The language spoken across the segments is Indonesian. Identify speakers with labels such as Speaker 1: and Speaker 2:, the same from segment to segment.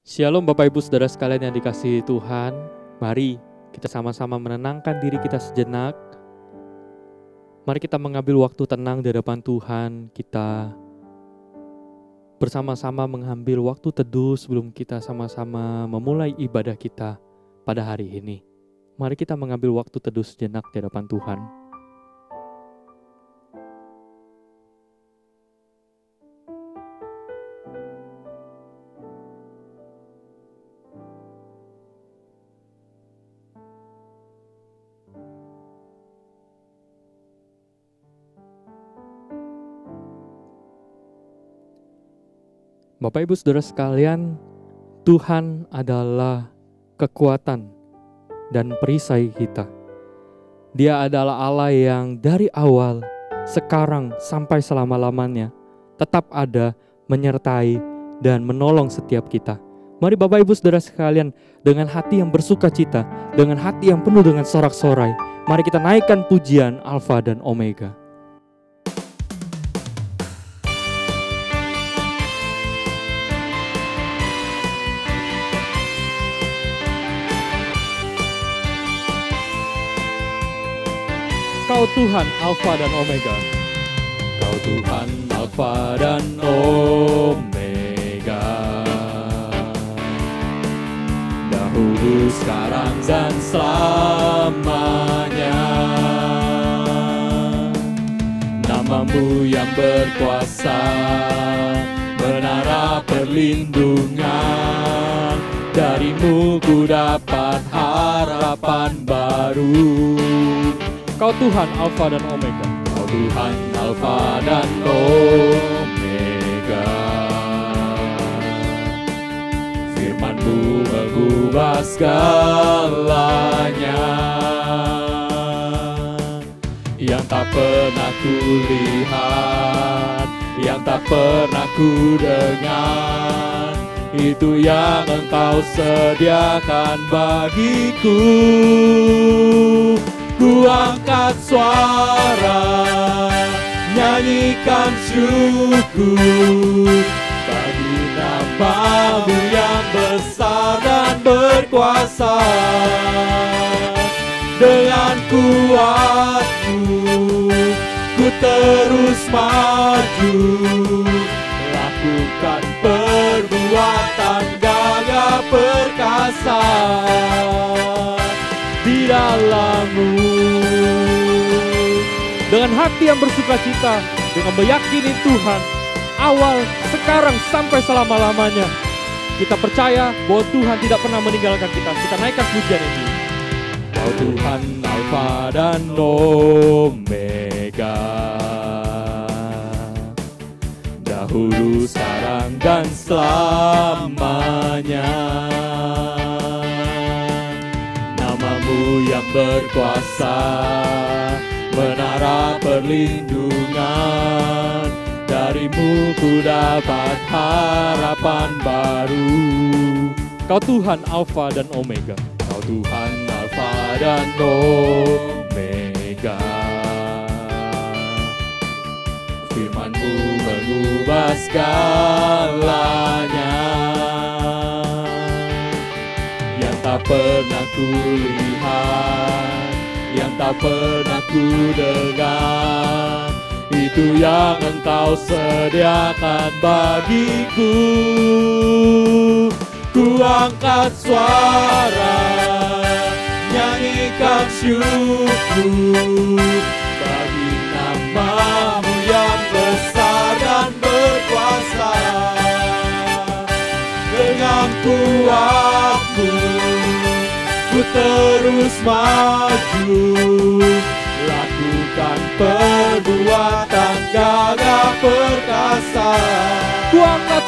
Speaker 1: Shalom Bapak Ibu Saudara sekalian yang dikasihi Tuhan. Mari kita sama-sama menenangkan diri kita sejenak. Mari kita mengambil waktu tenang di hadapan Tuhan. Kita bersama-sama mengambil waktu teduh sebelum kita sama-sama memulai ibadah kita pada hari ini. Mari kita mengambil waktu teduh sejenak di hadapan Tuhan. Bapak Ibu Saudara sekalian, Tuhan adalah kekuatan dan perisai kita. Dia adalah Allah yang dari awal, sekarang sampai selama-lamanya tetap ada, menyertai dan menolong setiap kita. Mari Bapak Ibu Saudara sekalian, dengan hati yang bersuka cita, dengan hati yang penuh dengan sorak-sorai, mari kita naikkan pujian Alfa dan Omega. Kau Tuhan Alfa dan Omega. Kau Tuhan Alfa dan Omega. Dahulu, sekarang, dan selamanya. Namamu yang berkuasa, menara perlindungan. Darimu ku dapat harapan baru. Kau Tuhan Alfa dan Omega. Kau Tuhan Alfa dan Omega. Firman-Mu mengubah segalanya. Yang tak pernah kulihat, yang tak pernah kudengar, itu yang Engkau sediakan bagiku. Ku angkat suara, nyanyikan syukur bagi nama-Mu yang besar dan berkuasa. Dengan kuat-Mu, ku terus maju, lakukan perbuatan gagah perkasa di dalam-Mu. Dengan hati yang bersuka cita, dengan meyakini Tuhan awal, sekarang, sampai selama-lamanya, kita percaya bahwa Tuhan tidak pernah meninggalkan kita. Kita naikkan pujian ini. Kau Tuhan Alfa dan Omega. Dahulu, sekarang, dan selamanya. Yang berkuasa, menara perlindungan. Darimu ku dapat harapan baru. Kau Tuhan Alfa dan Omega. Kau Tuhan Alfa dan Omega. Firman-Mu mengubah segalanya. Tak pernah kulihat, yang tak pernah kudengar, itu yang Engkau sediakan bagiku. Ku angkat suara, nyanyikan syukur bagi nama-Mu yang besar dan berkuasa. Dengan kuat-Mu, ku terus maju, lakukan perbuatan gagah perkasa. Ku angkat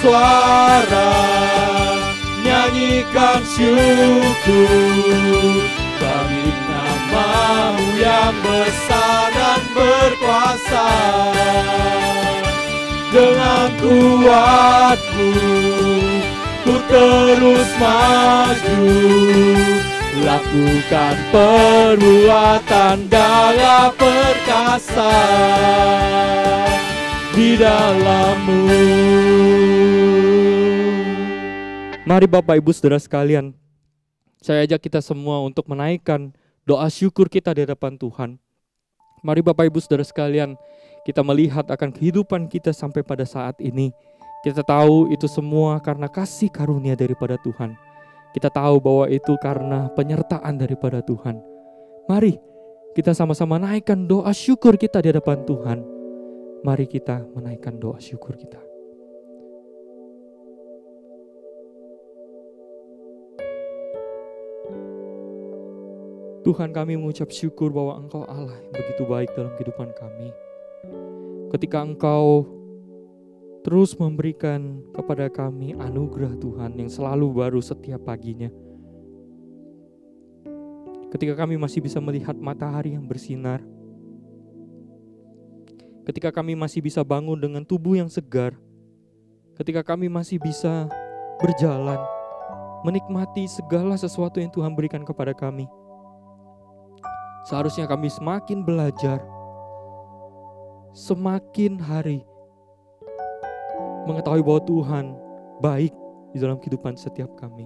Speaker 1: suara, nyanyikan syukur bagi nama-Mu yang besar dan berkuasa. Dengan kuat-Mu, ku terus maju, lakukan perbuatan gagah perkasa di dalam-Mu. Mari Bapak Ibu Saudara sekalian, saya ajak kita semua untuk menaikkan doa syukur kita di hadapan Tuhan. Mari Bapak Ibu Saudara sekalian, kita melihat akan kehidupan kita sampai pada saat ini. Kita tahu itu semua karena kasih karunia daripada Tuhan. Kita tahu bahwa itu karena penyertaan daripada Tuhan. Mari kita sama-sama naikkan doa syukur kita di hadapan Tuhan. Mari kita menaikkan doa syukur kita. Tuhan, kami mengucap syukur bahwa Engkau Allah yang begitu baik dalam kehidupan kami. Ketika Engkau terus memberikan kepada kami anugerah Tuhan yang selalu baru setiap paginya. Ketika kami masih bisa melihat matahari yang bersinar. Ketika kami masih bisa bangun dengan tubuh yang segar. Ketika kami masih bisa berjalan, menikmati segala sesuatu yang Tuhan berikan kepada kami. Seharusnya kami semakin belajar, semakin hari mengetahui bahwa Tuhan baik di dalam kehidupan setiap kami.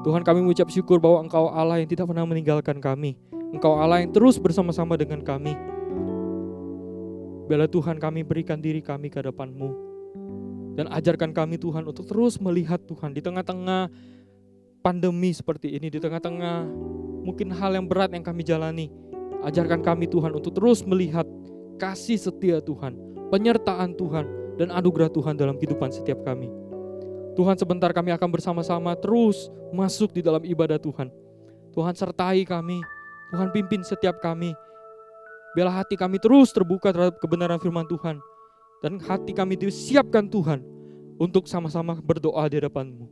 Speaker 1: Tuhan, kami mengucap syukur bahwa Engkau Allah yang tidak pernah meninggalkan kami. Engkau Allah yang terus bersama-sama dengan kami. Biarlah Tuhan kami berikan diri kami ke hadapan-Mu. Dan ajarkan kami Tuhan untuk terus melihat Tuhan di tengah-tengah pandemi seperti ini, di tengah-tengah mungkin hal yang berat yang kami jalani. Ajarkan kami Tuhan untuk terus melihat kasih setia Tuhan, penyertaan Tuhan, dan anugerah Tuhan dalam kehidupan setiap kami. Tuhan, sebentar kami akan bersama-sama terus masuk di dalam ibadah Tuhan. Tuhan sertai kami, Tuhan pimpin setiap kami. Biarlah hati kami terus terbuka terhadap kebenaran firman Tuhan. Dan hati kami disiapkan Tuhan untuk sama-sama berdoa di hadapan-Mu.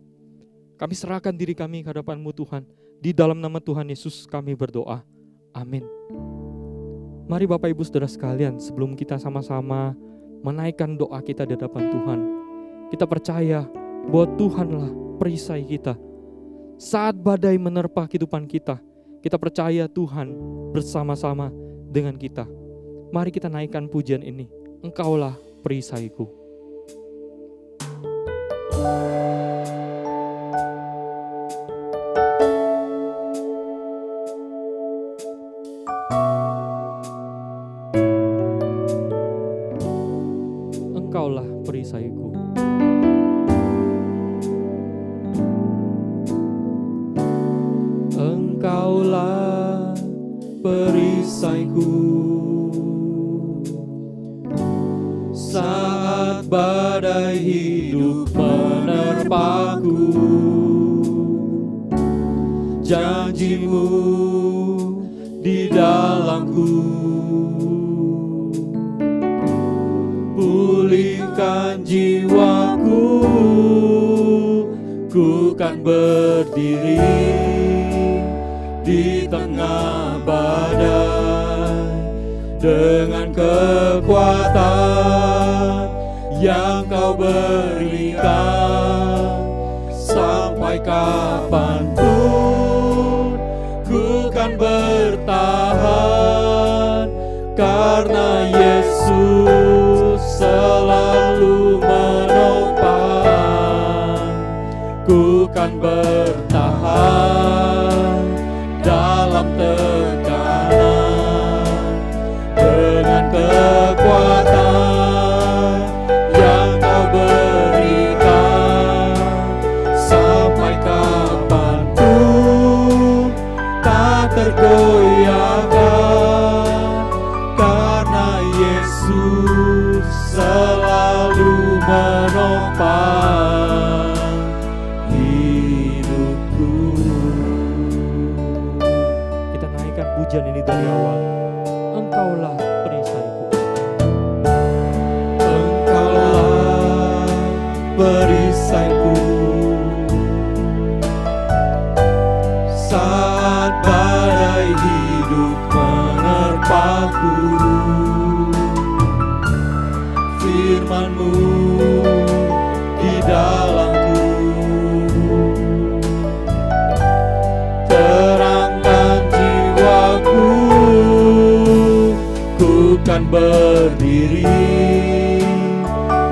Speaker 1: Kami serahkan diri kami ke hadapan-Mu Tuhan. Di dalam nama Tuhan Yesus kami berdoa. Amin. Mari Bapak Ibu Saudara sekalian, sebelum kita sama-sama menaikkan doa kita di hadapan Tuhan, kita percaya bahwa Tuhanlah perisai kita. Saat badai menerpa kehidupan kita, kita percaya Tuhan bersama-sama dengan kita. Mari kita naikkan pujian ini. Engkaulah perisaiku. Engkaulah perisaiku. Engkaulah perisaiku. Saat badai hidup menerpaku, janji-Mu di dalamku. Pulihkan jiwaku, ku kan berdiri di tengah badai dengan kekuatan yang Kau berikan. Sampai kapanpun ku kan bertahan, karena Yesus selalu menopang. Ku kan bertahan dalam tekanan dengan kekuatan yang Kau berikan. Sampai kapanpun tak tergoyahkan, karena Yesus selalu menopang hidupku. Kita naikkan pujian ini dari awal. Engkaulah perisaiku. Engkaulah perisaiku. Saat badai hidup menerpaku, firman-Mu di dalamku. Terangkan jiwaku, ku kan berdiri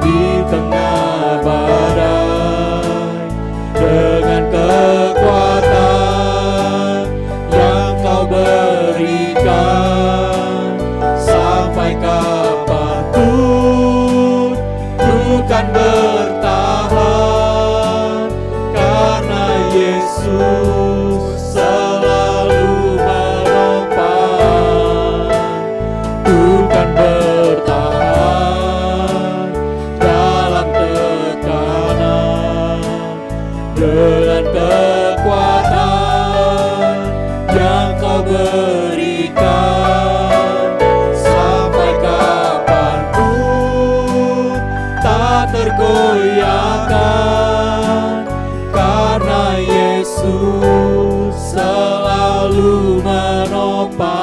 Speaker 1: di tengah badai Tuhan bertahan, karena Yesus selalu menopang. Tuhan bertahan dalam tekanan, dengan kekuatan yang Kau berikan, sampai kapanpun tak tergoyahkan, karena Yesus selalu menopang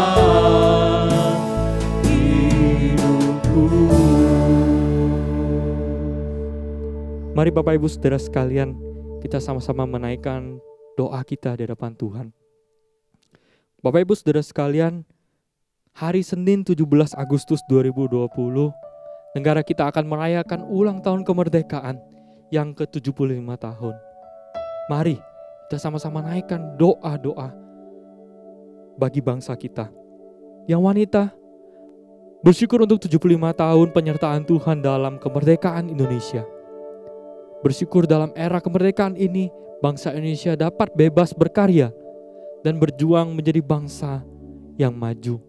Speaker 1: hidupku. Mari Bapak Ibu Saudara sekalian, kita sama-sama menaikkan doa kita di hadapan Tuhan. Bapak Ibu Saudara sekalian, hari Senin 17 Agustus 2020, negara kita akan merayakan ulang tahun kemerdekaan yang ke-75 tahun. Mari kita sama-sama naikkan doa-doa bagi bangsa kita. Yang wanita, bersyukur untuk 75 tahun penyertaan Tuhan dalam kemerdekaan Indonesia. Bersyukur dalam era kemerdekaan ini, bangsa Indonesia dapat bebas berkarya dan berjuang menjadi bangsa yang maju.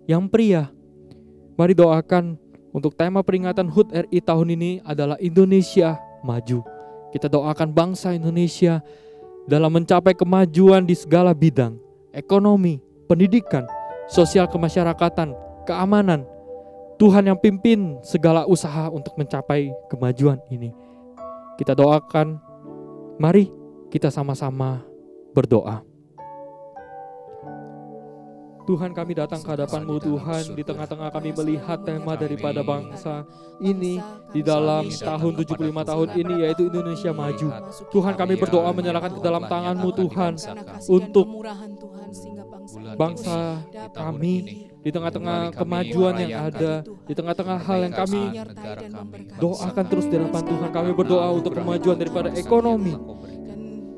Speaker 1: Yang pria, mari doakan untuk tema peringatan HUT RI tahun ini adalah Indonesia Maju. Kita doakan bangsa Indonesia dalam mencapai kemajuan di segala bidang, ekonomi, pendidikan, sosial kemasyarakatan, keamanan. Tuhan yang pimpin segala usaha untuk mencapai kemajuan ini. Kita doakan, mari kita sama-sama berdoa. Tuhan, kami datang ke hadapan-Mu Tuhan, di tengah-tengah kami melihat tema daripada bangsa ini di dalam tahun 75 tahun ini, yaitu Indonesia Maju. Tuhan, kami berdoa menyerahkan ke dalam tangan-Mu Tuhan untuk bangsa kami, di tengah-tengah kemajuan yang ada, di tengah-tengah hal yang kami doakan terus di hadapan Tuhan. Kami berdoa untuk kemajuan daripada ekonomi,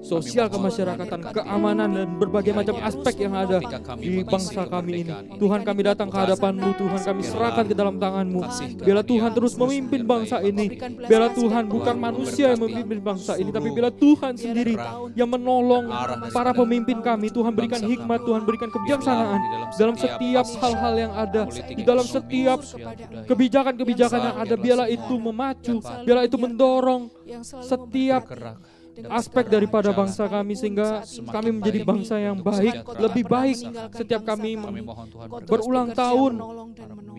Speaker 1: sosial kemasyarakatan, keamanan, dan berbagai macam aspek yang ada di bangsa kami ini. Tuhan, kami datang ke hadapan-Mu, Tuhan, kami serahkan ke dalam tangan-Mu. Biarlah Tuhan terus memimpin bangsa ini. Biarlah Tuhan bukan manusia yang memimpin bangsa ini, tapi biarlah Tuhan sendiri yang menolong para pemimpin kami. Tuhan, berikan hikmat, Tuhan berikan kebijaksanaan dalam setiap hal-hal yang ada, di dalam setiap kebijakan-kebijakan yang ada. Biarlah itu memacu, biarlah itu mendorong setiap aspek daripada bangsa kami, sehingga kami menjadi bangsa yang baik, lebih baik setiap kami berulang tahun,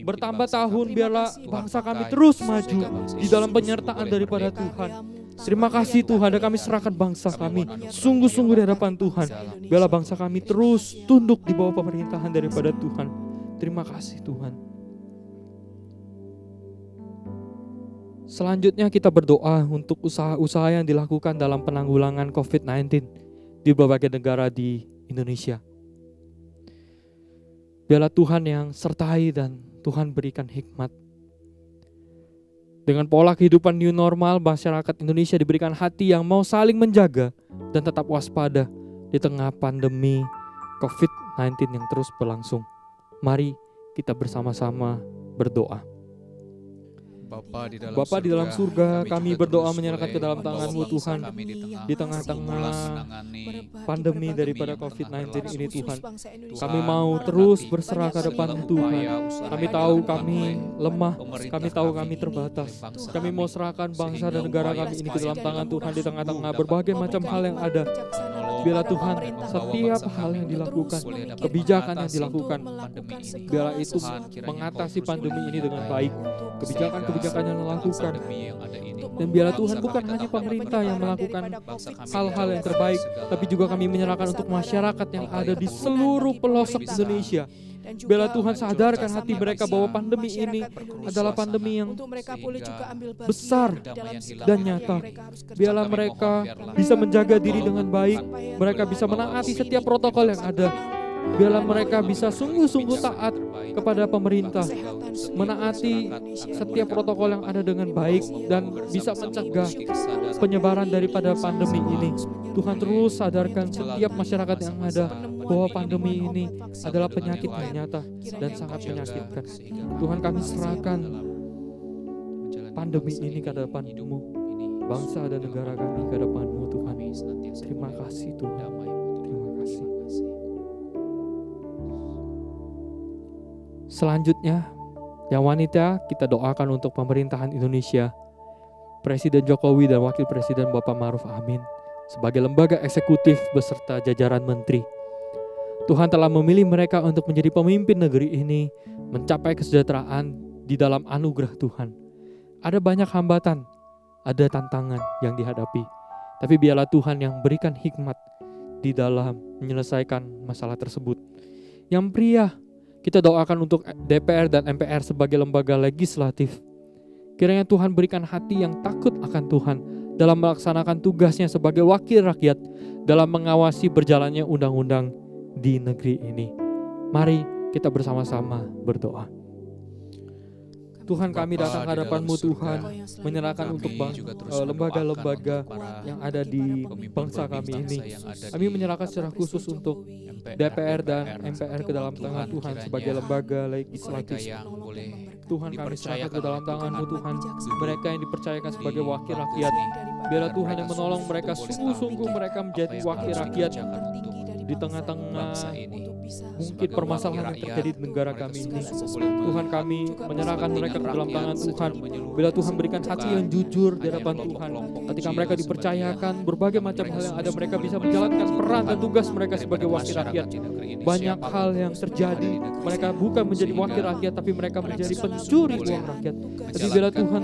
Speaker 1: bertambah tahun. Biarlah bangsa kami terus maju di dalam penyertaan daripada Tuhan. Terima kasih Tuhan, dan kami serahkan bangsa kami sungguh-sungguh di hadapan Tuhan. Biarlah bangsa kami terus tunduk di bawah pemerintahan daripada Tuhan. Terima kasih Tuhan. Selanjutnya kita berdoa untuk usaha-usaha yang dilakukan dalam penanggulangan COVID-19 di berbagai negara di Indonesia. Biarlah Tuhan yang sertai dan Tuhan berikan hikmat. Dengan pola kehidupan new normal, masyarakat Indonesia diberikan hati yang mau saling menjaga dan tetap waspada di tengah pandemi COVID-19 yang terus berlangsung. Mari kita bersama-sama berdoa. Bapa di dalam surga, kami berdoa menyerahkan ke dalam tangan-Mu Tuhan, di tengah-tengah pandemi daripada COVID-19 ini Tuhan. Kami mau terus berserah ke depan Tuhan. Kami tahu kami lemah, kami tahu kami terbatas. Kami mau serahkan bangsa dan negara kami ini ke dalam tangan Tuhan, di tengah-tengah berbagai macam hal yang ada. Biarlah Tuhan setiap hal yang dilakukan, kebijakan yang dilakukan, biarlah itu mengatasi pandemi ini dengan baik. Kebijakan-kebijakan yang dilakukan, dan biarlah Tuhan bukan hanya pemerintah yang melakukan hal-hal yang terbaik, tapi juga kami menyerahkan untuk masyarakat yang ada di seluruh pelosok Indonesia. Biarlah Tuhan sadarkan hati mereka bahwa pandemi ini adalah pandemi yang besar dan nyata. Biarlah mereka bisa menjaga diri dengan baik, mereka bisa menaati setiap protokol yang ada. Biarlah mereka bisa sungguh-sungguh taat kepada pemerintah, menaati setiap protokol yang ada dengan baik, dan bisa mencegah penyebaran daripada pandemi ini. Tuhan terus sadarkan setiap masyarakat yang ada bahwa pandemi ini adalah penyakit yang nyata dan sangat menyakitkan. Tuhan, kami serahkan pandemi ini ke hadapan-Mu, bangsa dan negara kami ke hadapan-Mu Tuhan. Terima kasih Tuhan. Terima kasih. Selanjutnya, yang wanita kita doakan untuk pemerintahan Indonesia, Presiden Jokowi dan Wakil Presiden Bapak Ma'ruf Amin sebagai lembaga eksekutif beserta jajaran menteri. Tuhan telah memilih mereka untuk menjadi pemimpin negeri ini, mencapai kesejahteraan di dalam anugerah Tuhan. Ada banyak hambatan, ada tantangan yang dihadapi, tapi biarlah Tuhan yang berikan hikmat di dalam menyelesaikan masalah tersebut. Yang pria, kita doakan untuk DPR dan MPR sebagai lembaga legislatif. Kiranya Tuhan berikan hati yang takut akan Tuhan dalam melaksanakan tugasnya sebagai wakil rakyat dalam mengawasi berjalannya undang-undang di negeri ini. Mari kita bersama-sama berdoa. Tuhan, kami datang ke hadapan-Mu Tuhan, menyerahkan untuk lembaga-lembaga yang ada di bangsa kami ini. Kami menyerahkan secara khusus untuk DPR dan MPR ke dalam tangan Tuhan sebagai lembaga legislatif. Tuhan, kami serahkan ke dalam tangan-Mu Tuhan, mereka yang dipercayakan sebagai wakil rakyat. Biarlah Tuhan yang menolong mereka, sungguh-sungguh mereka menjadi wakil rakyat di tengah-tengah mungkin permasalahan yang terjadi di negara kami ini. Tuhan, kami menyerahkan mereka ke dalam tangan Tuhan. Bila Tuhan berikan hati yang jujur di hadapan Tuhan, ketika mereka dipercayakan berbagai macam hal yang ada, mereka bisa menjalankan peran dan tugas mereka sebagai wakil rakyat. Banyak hal yang terjadi, mereka bukan menjadi wakil rakyat, tapi mereka menjadi pencuri uang rakyat. Tapi bila Tuhan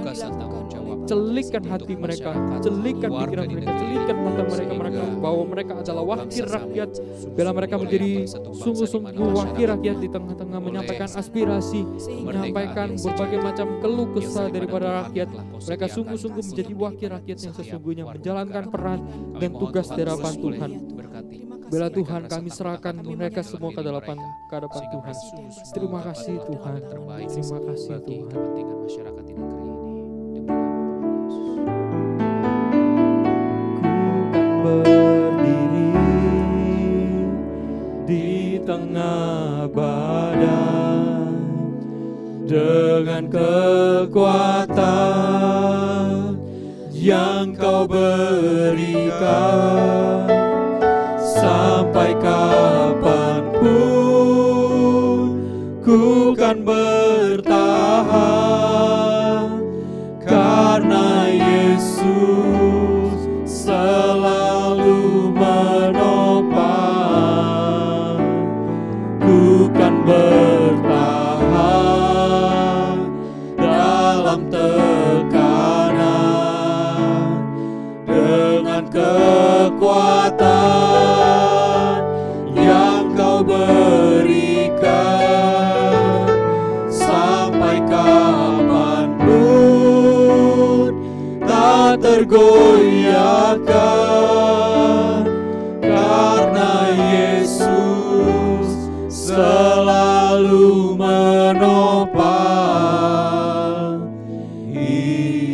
Speaker 1: celikkan hati mereka, celikkan pikiran mereka, celikkan mata mereka bahwa mereka adalah wakil rakyat. Bila mereka menjadi sungguh-sungguh wakil rakyat di tengah-tengah menyampaikan aspirasi, menyampaikan berbagai macam keluh kesah daripada rakyat, mereka sungguh-sungguh menjadi wakil rakyat yang sesungguhnya menjalankan peran dan tugas di hadapan Tuhan. Bila Tuhan, kami serahkan mereka semua ke hadapan Tuhan. Terima kasih Tuhan. Terima kasih Tuhan. Berdiri di tengah badai dengan kekuatan yang Kau berikan, sampai kapanpun ku kan bertahan karena Yesus selalu menopang. Ku kan bertahan dalam tekanan dengan kekuatan yang Kau berikan, sampai kapanpun tak tergoyahkan karena Yesus selalu menopang hidupku.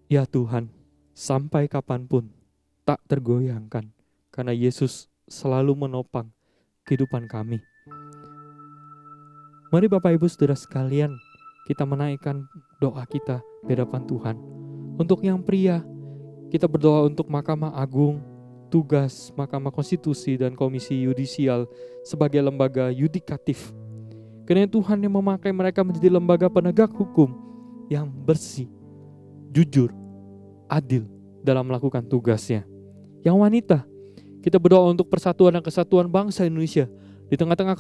Speaker 1: Ya Tuhan, sampai kapanpun tak tergoyahkan karena Yesus selalu menopang kehidupan kami. Mari Bapak Ibu Saudara sekalian, kita menaikkan doa kita di hadapan Tuhan. Untuk yang pria, kita berdoa untuk Mahkamah Agung, tugas Mahkamah Konstitusi dan Komisi Yudisial sebagai lembaga yudikatif. Karena Tuhan yang memakai mereka menjadi lembaga penegak hukum yang bersih, jujur, adil dalam melakukan tugasnya. Yang wanita, kita berdoa untuk persatuan dan kesatuan bangsa Indonesia di tengah-tengah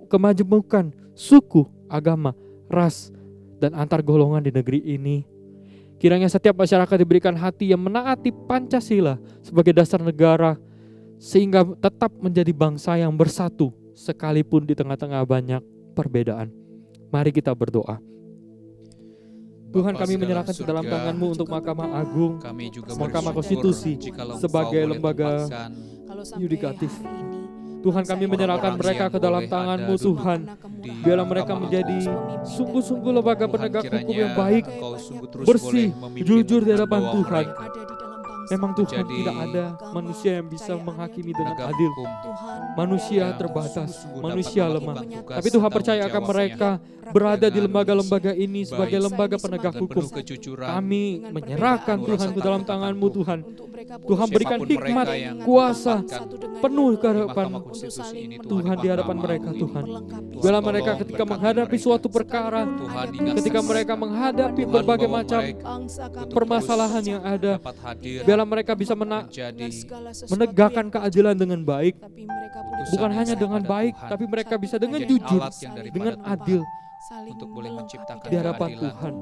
Speaker 1: kemajemukan suku, agama, ras, dan antar golongan di negeri ini. Kiranya setiap masyarakat diberikan hati yang menaati Pancasila sebagai dasar negara, sehingga tetap menjadi bangsa yang bersatu sekalipun di tengah-tengah banyak perbedaan. Mari kita berdoa. Tuhan, kami menyerahkan ke dalam tangan-Mu untuk Mahkamah Agung, Mahkamah Konstitusi sebagai lembaga yudikatif. Tuhan, kami menyerahkan mereka ke dalam tangan-Mu Tuhan. Biarlah mereka menjadi sungguh-sungguh lembaga penegak hukum yang baik, bersih, jujur di hadapan Tuhan. Memang Tuhan
Speaker 2: menjadi
Speaker 1: tidak ada manusia yang bisa menghakimi dengan adil. Manusia terbatas, manusia lemah. Tapi Tuhan percaya akan mereka berada di lembaga-lembaga ini sebagai lembaga penegak hukum. Kami menyerahkan Tuhan ke dalam tangan-Mu Tuhan. Tuhan berikan hikmat, kuasa penuh ke hadapan Tuhan di hadapan mereka Tuhan. Biarlah mereka ketika menghadapi suatu perkara, ketika mereka menghadapi berbagai macam permasalahan yang ada, biarlah mereka bisa menegakkan keadilan dengan baik. Bukan hanya dengan baik, tapi mereka bisa dengan jujur, dengan adil
Speaker 2: untuk boleh menciptakan
Speaker 1: di hadapan
Speaker 2: keadilan.
Speaker 1: Tuhan.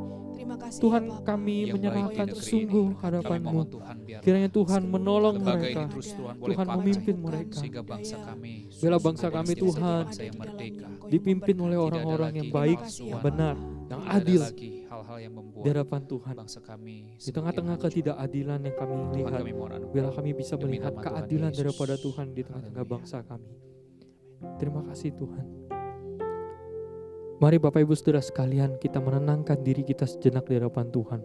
Speaker 1: Tuhan, kami menyerahkan sungguh hadapan-Mu. Kiranya Tuhan menolong mereka, Tuhan memimpin mereka. Biarlah bangsa kami Tuhan dipimpin oleh orang-orang yang baik, yang benar, yang adil di hadapan Tuhan. Di tengah-tengah ketidakadilan yang kami lihat, biarlah kami bisa melihat keadilan daripada Tuhan di tengah-tengah bangsa kami. Terima kasih Tuhan. Mari Bapak Ibu Saudara sekalian, kita menenangkan diri kita sejenak di hadapan Tuhan.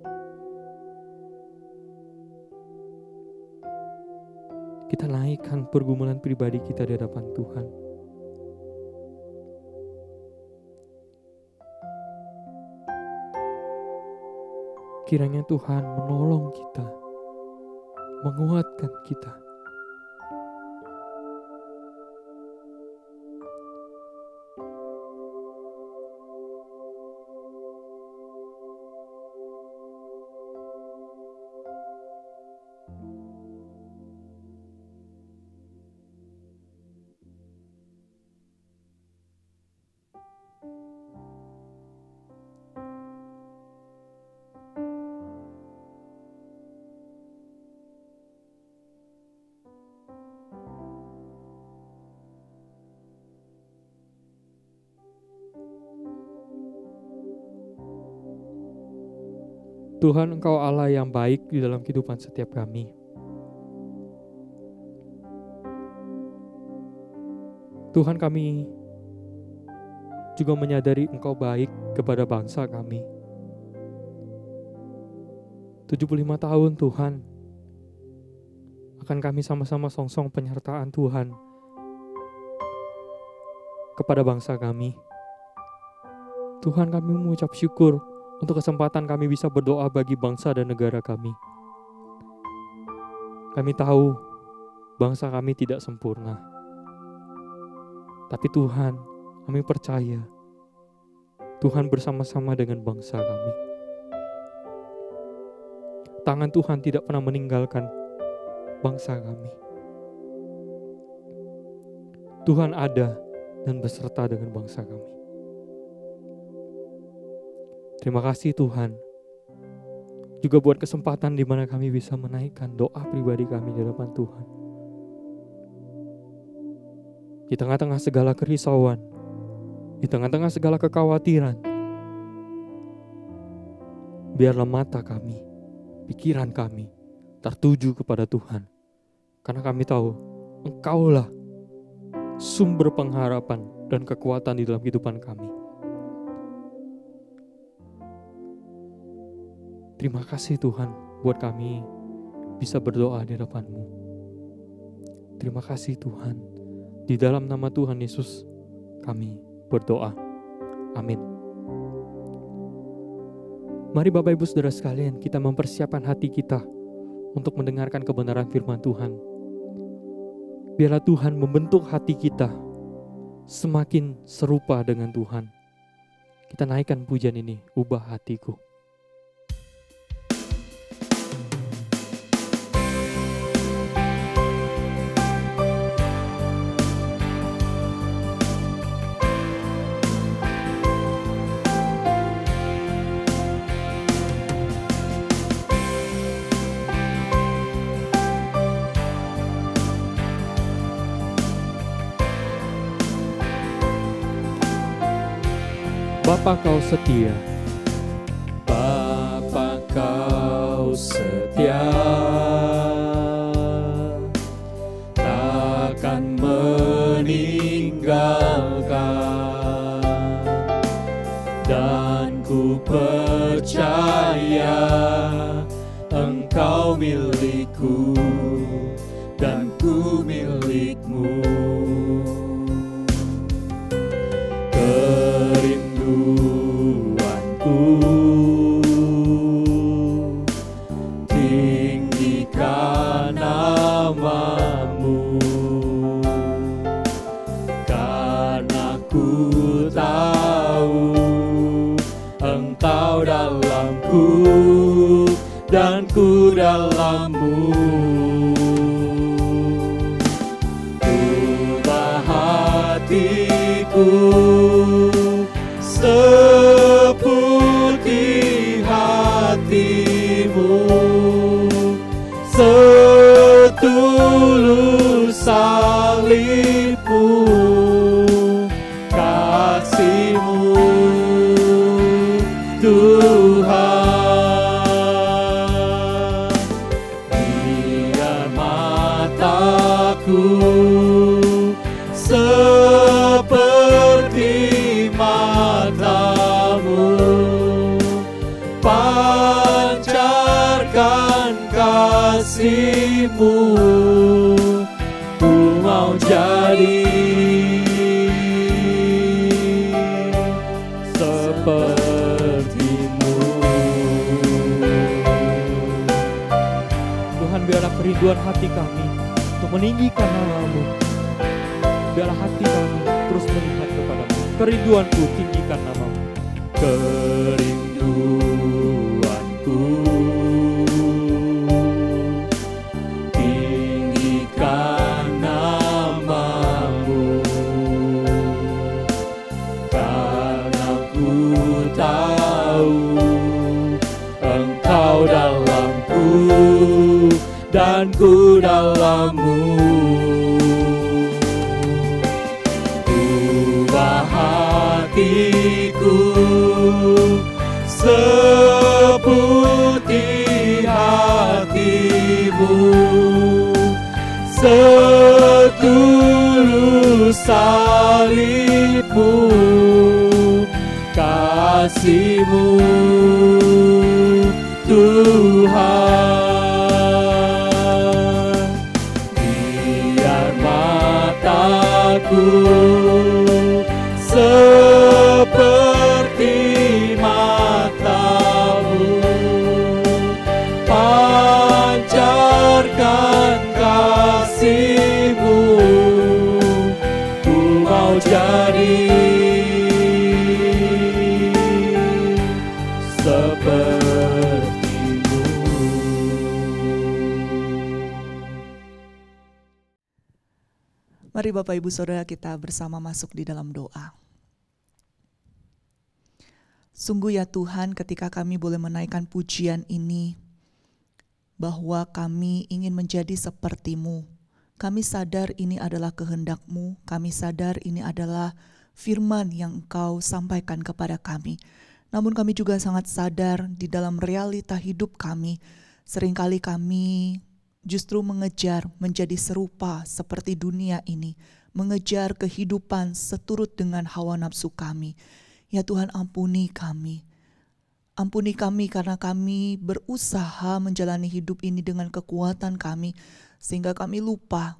Speaker 1: Kita naikkan pergumulan pribadi kita di hadapan Tuhan. Kiranya Tuhan menolong kita, menguatkan kita. Tuhan, Engkau Allah yang baik di dalam kehidupan setiap kami. Tuhan, kami juga menyadari Engkau baik kepada bangsa kami. 75 tahun Tuhan, akan kami sama-sama songsong penyertaan Tuhan kepada bangsa kami. Tuhan, kami mengucap syukur untuk kesempatan kami bisa berdoa bagi bangsa dan negara kami. Kami tahu bangsa kami tidak sempurna. Tapi Tuhan, kami percaya Tuhan bersama-sama dengan bangsa kami. Tangan Tuhan tidak pernah meninggalkan bangsa kami. Tuhan ada dan beserta dengan bangsa kami. Terima kasih Tuhan, juga buat kesempatan di mana kami bisa menaikkan doa pribadi kami di hadapan Tuhan. Di tengah-tengah segala kerisauan, di tengah-tengah segala kekhawatiran, biarlah mata kami, pikiran kami tertuju kepada Tuhan. Karena kami tahu Engkaulah sumber pengharapan dan kekuatan di dalam kehidupan kami. Terima kasih Tuhan buat kami bisa berdoa di hadapan-Mu. Terima kasih Tuhan. Di dalam nama Tuhan Yesus kami berdoa. Amin. Mari Bapak Ibu Saudara sekalian, kita mempersiapkan hati kita untuk mendengarkan kebenaran firman Tuhan. Biarlah Tuhan membentuk hati kita semakin serupa dengan Tuhan. Kita naikkan pujian ini, ubah hatiku. Bapa Kau setia, Bapa Kau setia, takkan meninggalkan, dan ku percaya Engkau milik
Speaker 3: aku dan ku milik-Mu. Kerinduanku tinggikan nama-Mu, karena ku tahu Engkau dalamku dan ku dalam-Mu. Ubah hatiku seputih hati-Mu, setulus salib-Mu, kasih-Mu Tuhan. Biar mataku seperti mata-Mu, pancarkan kasih-Mu. Ku mau jadi seperti-Mu.
Speaker 1: Tuhan, biarlah kerinduan hati kami untuk meninggikan nama-Mu. Biarlah hati kami terus melihat kepada-Mu. Kerinduanku, tinggikan nama-Mu.
Speaker 3: Kerinduanku tinggikan nama-Mu, karena ku tahu Engkau dalam-Ku dan ku dalam-Mu. Ubah hatiku seputih hati-Mu, setulus salib-Mu, kasih-Mu Tuhan. Biar mataku seperti mata-Mu, pancarkan kasih-Mu. Ku mau jadi seperti-Mu.
Speaker 4: Mari Bapak Ibu Saudara kita bersama masuk di dalam doa. Sungguh ya Tuhan, ketika kami boleh menaikkan pujian ini, bahwa kami ingin menjadi seperti-Mu. Kami sadar ini adalah kehendak-Mu, kami sadar ini adalah firman yang Engkau sampaikan kepada kami. Namun kami juga sangat sadar di dalam realita hidup kami, seringkali kami justru mengejar menjadi serupa seperti dunia ini, mengejar kehidupan seturut dengan hawa nafsu kami. Ya Tuhan, ampuni kami. Ampuni kami karena kami berusaha menjalani hidup ini dengan kekuatan kami, sehingga kami lupa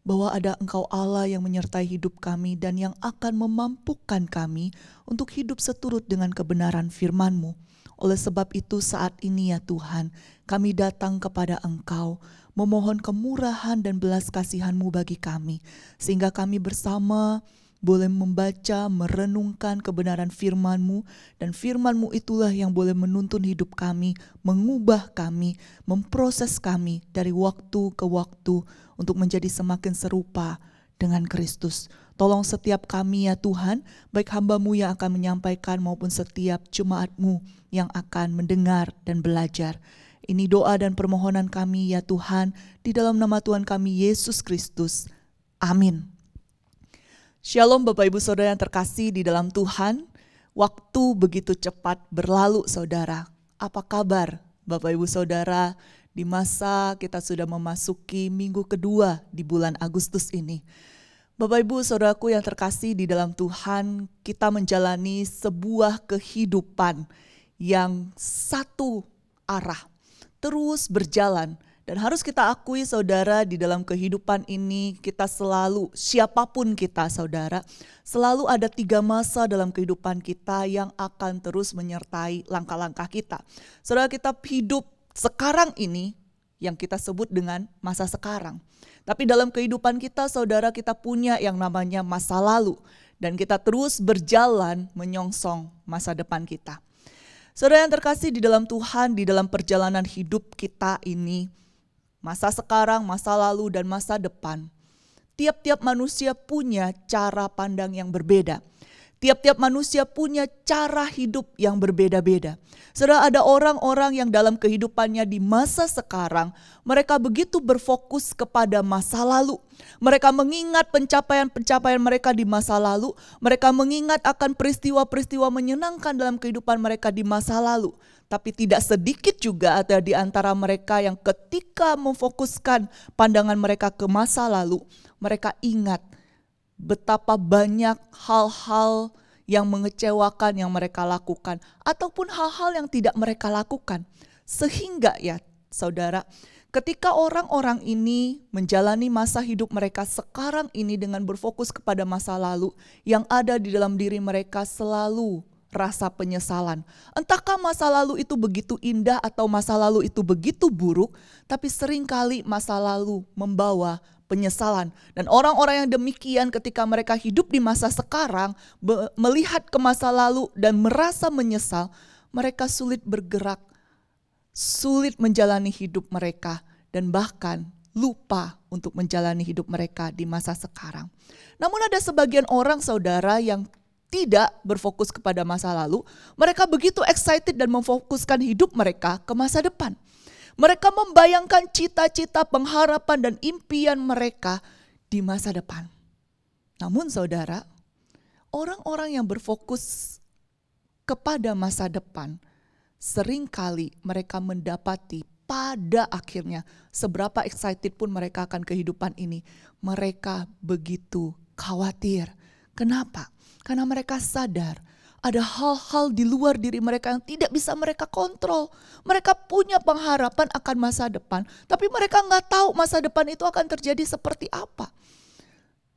Speaker 4: bahwa ada Engkau Allah yang menyertai hidup kami dan yang akan memampukan kami untuk hidup seturut dengan kebenaran firman-Mu. Oleh sebab itu saat ini ya Tuhan, kami datang kepada Engkau, memohon kemurahan dan belas kasihan-Mu bagi kami, sehingga kami bersama boleh membaca, merenungkan kebenaran firman-Mu, dan firman-Mu itulah yang boleh menuntun hidup kami, mengubah kami, memproses kami dari waktu ke waktu untuk menjadi semakin serupa dengan Kristus. Tolong setiap kami ya Tuhan, baik hamba-Mu yang akan menyampaikan maupun setiap jemaat-Mu yang akan mendengar dan belajar. Ini doa dan permohonan kami ya Tuhan, di dalam nama Tuhan kami Yesus Kristus. Amin. Shalom Bapak Ibu Saudara yang terkasih di dalam Tuhan. Waktu begitu cepat berlalu saudara. Apa kabar Bapak Ibu Saudara di masa kita sudah memasuki minggu kedua di bulan Agustus ini? Bapak Ibu Saudaraku yang terkasih di dalam Tuhan, kita menjalani sebuah kehidupan yang satu arah, terus berjalan Dan harus kita akui saudara, di dalam kehidupan ini kita selalu, siapapun kita saudara, selalu ada 3 masa dalam kehidupan kita yang akan terus menyertai langkah-langkah kita. Saudara, kita hidup sekarang ini yang kita sebut dengan masa sekarang. Tapi dalam kehidupan kita saudara, kita punya yang namanya masa lalu. Dan kita terus berjalan menyongsong masa depan kita. Saudara yang terkasih di dalam Tuhan, di dalam perjalanan hidup kita ini, masa sekarang, masa lalu, dan masa depan, tiap-tiap manusia punya cara pandang yang berbeda. Tiap-tiap manusia punya cara hidup yang berbeda-beda. Saudara, ada orang-orang yang dalam kehidupannya di masa sekarang, mereka begitu berfokus kepada masa lalu. Mereka mengingat pencapaian-pencapaian mereka di masa lalu. Mereka mengingat akan peristiwa-peristiwa menyenangkan dalam kehidupan mereka di masa lalu. Tapi tidak sedikit juga ada di antara mereka yang ketika memfokuskan pandangan mereka ke masa lalu, mereka ingat betapa banyak hal-hal yang mengecewakan yang mereka lakukan, ataupun hal-hal yang tidak mereka lakukan. Sehingga ya saudara, ketika orang-orang ini menjalani masa hidup mereka sekarang ini dengan berfokus kepada masa lalu, yang ada di dalam diri mereka selalu rasa penyesalan. Entahkah masa lalu itu begitu indah atau masa lalu itu begitu buruk, tapi seringkali masa lalu membawa penyesalan. Dan orang-orang yang demikian ketika mereka hidup di masa sekarang, melihat ke masa lalu dan merasa menyesal, mereka sulit bergerak, sulit menjalani hidup mereka, dan bahkan lupa untuk menjalani hidup mereka di masa sekarang. Namun ada sebagian orang saudara yang tidak berfokus kepada masa lalu, mereka begitu excited dan memfokuskan hidup mereka ke masa depan. Mereka membayangkan cita-cita, pengharapan, dan impian mereka di masa depan. Namun saudara, orang-orang yang berfokus kepada masa depan, seringkali mereka mendapati pada akhirnya, seberapa excited pun mereka akan kehidupan ini, mereka begitu khawatir. Kenapa? Karena mereka sadar ada hal-hal di luar diri mereka yang tidak bisa mereka kontrol. Mereka punya pengharapan akan masa depan, tapi mereka nggak tahu masa depan itu akan terjadi seperti apa.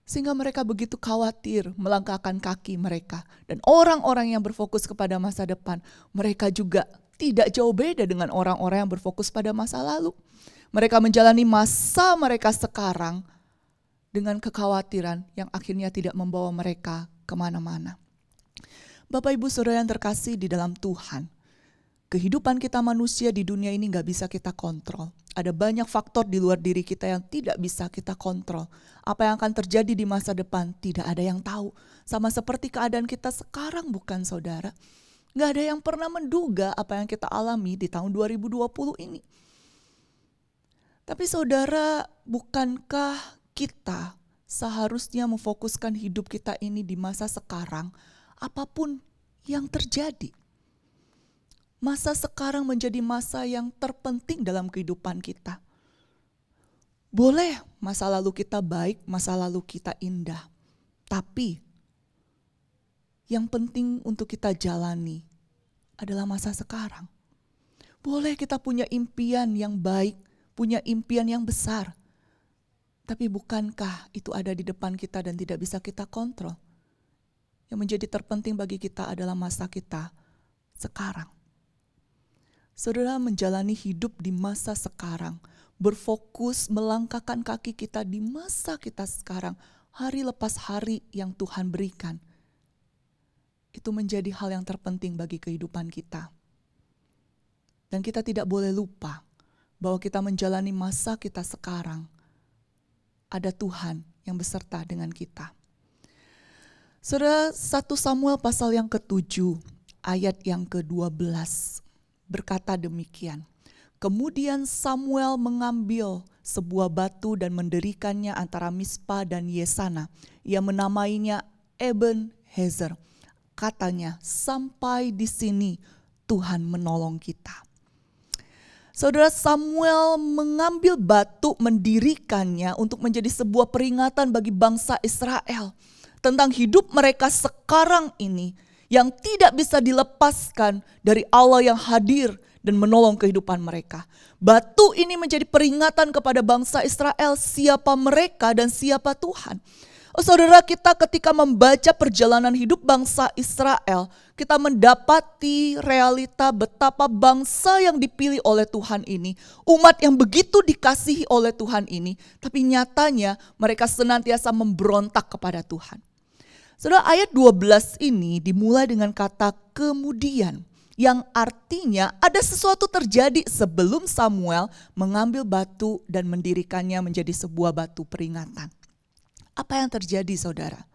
Speaker 4: Sehingga mereka begitu khawatir melangkahkan kaki mereka. Dan orang-orang yang berfokus kepada masa depan, mereka juga tidak jauh beda dengan orang-orang yang berfokus pada masa lalu. Mereka menjalani masa mereka sekarang dengan kekhawatiran yang akhirnya tidak membawa mereka kemana-mana. Bapak Ibu Saudara yang terkasih di dalam Tuhan, kehidupan kita manusia di dunia ini gak bisa kita kontrol. Ada banyak faktor di luar diri kita yang tidak bisa kita kontrol. Apa yang akan terjadi di masa depan tidak ada yang tahu. Sama seperti keadaan kita sekarang bukan saudara. Gak ada yang pernah menduga apa yang kita alami di tahun 2020 ini. Tapi saudara, bukankah kita seharusnya memfokuskan hidup kita ini di masa sekarang, apapun yang terjadi? Masa sekarang menjadi masa yang terpenting dalam kehidupan kita. Boleh masa lalu kita baik, masa lalu kita indah. Tapi yang penting untuk kita jalani adalah masa sekarang. Boleh kita punya impian yang baik, punya impian yang besar. Tapi bukankah itu ada di depan kita dan tidak bisa kita kontrol? Yang menjadi terpenting bagi kita adalah masa kita sekarang. Saudara, menjalani hidup di masa sekarang, berfokus melangkahkan kaki kita di masa kita sekarang, hari lepas hari yang Tuhan berikan. Itu menjadi hal yang terpenting bagi kehidupan kita. Dan kita tidak boleh lupa bahwa kita menjalani masa kita sekarang, ada Tuhan yang beserta dengan kita. Saudara, 1 Samuel pasal yang ke-7 ayat yang ke-12 berkata demikian. Kemudian Samuel mengambil sebuah batu dan mendirikannya antara Mispa dan Yesana. Ia menamainya Ebenhezer. Katanya, sampai di sini Tuhan menolong kita. Saudara, Samuel mengambil batu, mendirikannya untuk menjadi sebuah peringatan bagi bangsa Israel tentang hidup mereka sekarang ini yang tidak bisa dilepaskan dari Allah yang hadir dan menolong kehidupan mereka. Batu ini menjadi peringatan kepada bangsa Israel siapa mereka dan siapa Tuhan. Saudara, kita ketika membaca perjalanan hidup bangsa Israel, kita mendapati realita betapa bangsa yang dipilih oleh Tuhan ini, umat yang begitu dikasihi oleh Tuhan ini, tapi nyatanya mereka senantiasa memberontak kepada Tuhan. Saudara, ayat 12 ini dimulai dengan kata kemudian, yang artinya ada sesuatu terjadi sebelum Samuel mengambil batu dan mendirikannya menjadi sebuah batu peringatan. Apa yang terjadi, saudara?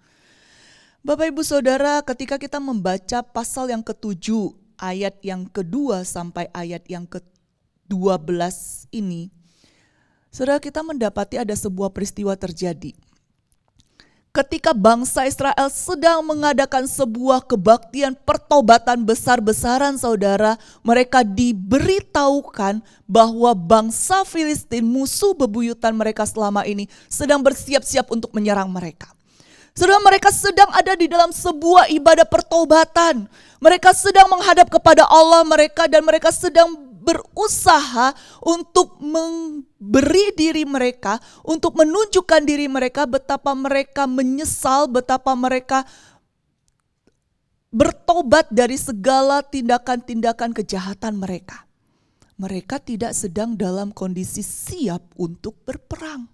Speaker 4: Bapak Ibu Saudara, ketika kita membaca pasal yang ke-7, ayat yang kedua sampai ayat yang ke-12 ini, saudara, kita mendapati ada sebuah peristiwa terjadi. Ketika bangsa Israel sedang mengadakan sebuah kebaktian pertobatan besar-besaran, saudara, mereka diberitahukan bahwa bangsa Filistin, musuh bebuyutan mereka selama ini, sedang bersiap-siap untuk menyerang mereka. Saudara, mereka sedang ada di dalam sebuah ibadah pertobatan. Mereka sedang menghadap kepada Allah mereka dan mereka sedang berusaha untuk memberi diri mereka, untuk menunjukkan diri mereka betapa mereka menyesal, betapa mereka bertobat dari segala tindakan-tindakan kejahatan mereka. Mereka tidak sedang dalam kondisi siap untuk berperang.